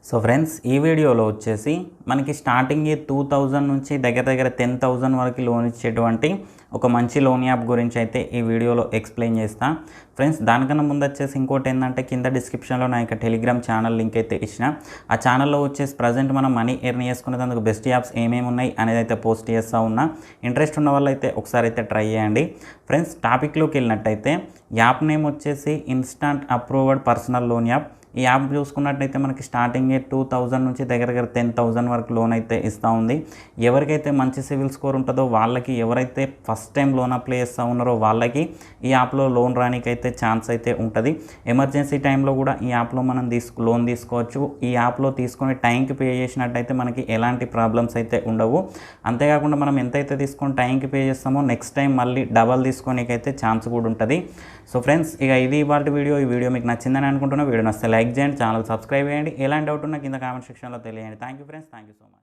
So friends ఈ వీడియోలో వచ్చేసి మనకి స్టార్టింగ్ 2000 నుంచి దగ్గర 10,000 వరకు లోన్ ఇచ్చేటువంటి ఒక మంచి లోన్ యాప్ గురించి అయితే ఈ వీడియోలో ఎక్స్ప్లెయిన్ చేస్తా ఫ్రెండ్స్. దానికన్నా ముందు వచ్చేసి ఇంకోటి ఏంటంటే కింద డిస్క్రిప్షన్లో నా యొక్క టెలిగ్రామ్ ఛానల్ లింక్ అయితే ఇచ్చిన. ఆ ఛానల్లో వచ్చేసి ప్రజెంట్ మనం మనీ ఎర్న్ చేసుకునేందుకు బెస్ట్ యాప్స్ ఏమేమి ఉన్నాయి అనేది అయితే పోస్ట్ చేస్తూ ఉన్నా. ఇంట్రెస్ట్ ఉన్న వాళ్ళు అయితే ఒకసారి అయితే ట్రై చేయండి ఫ్రెండ్స్. టాపిక్లోకి వెళ్ళినట్టయితే యాప్ నేమ్ వచ్చేసి instant approved personal loan app. ఈ యాప్ చూసుకున్నట్టయితే మనకి స్టార్టింగ్ 2000 నుంచి దగ్గర 10,000 వరకు లోన్ అయితే ఇస్తూ ఉంది. ఎవరికైతే మంచి సివిల్ స్కోర్ ఉంటుందో వాళ్ళకి, ఎవరైతే ఫస్ట్ టైం లోన్ అప్లై చేస్తూ ఉన్నారో వాళ్ళకి ఈ యాప్లో లోన్ రానికైతే ఛాన్స్ అయితే ఉంటుంది. ఎమర్జెన్సీ టైంలో కూడా ఈ యాప్లో మనం లోన్ తీసుకోవచ్చు. ఈ యాప్లో తీసుకొని టైంకి పే చేసినట్టయితే మనకి ఎలాంటి ప్రాబ్లమ్స్ అయితే ఉండవు. అంతేకాకుండా మనం ఎంతైతే తీసుకొని టైంకి పే చేస్తామో నెక్స్ట్ టైం మళ్ళీ డబల్ తీసుకోనికైతే ఛాన్స్ కూడా ఉంటుంది. సో ఫ్రెండ్స్, ఇక ఇది ఇవాళ వీడియో. ఈ వీడియో మీకు నచ్చిందని అనుకుంటున్నా. వీడియో నచ్చితే లైక్ చేయండి, ఛానల్ సబ్స్క్రైబ్ చేయండి. ఎలాంటి డౌట్ ఉన్నా కింద కామెంట్ సెక్షన్లో తెలియండి. Thank you friends, thank you so much.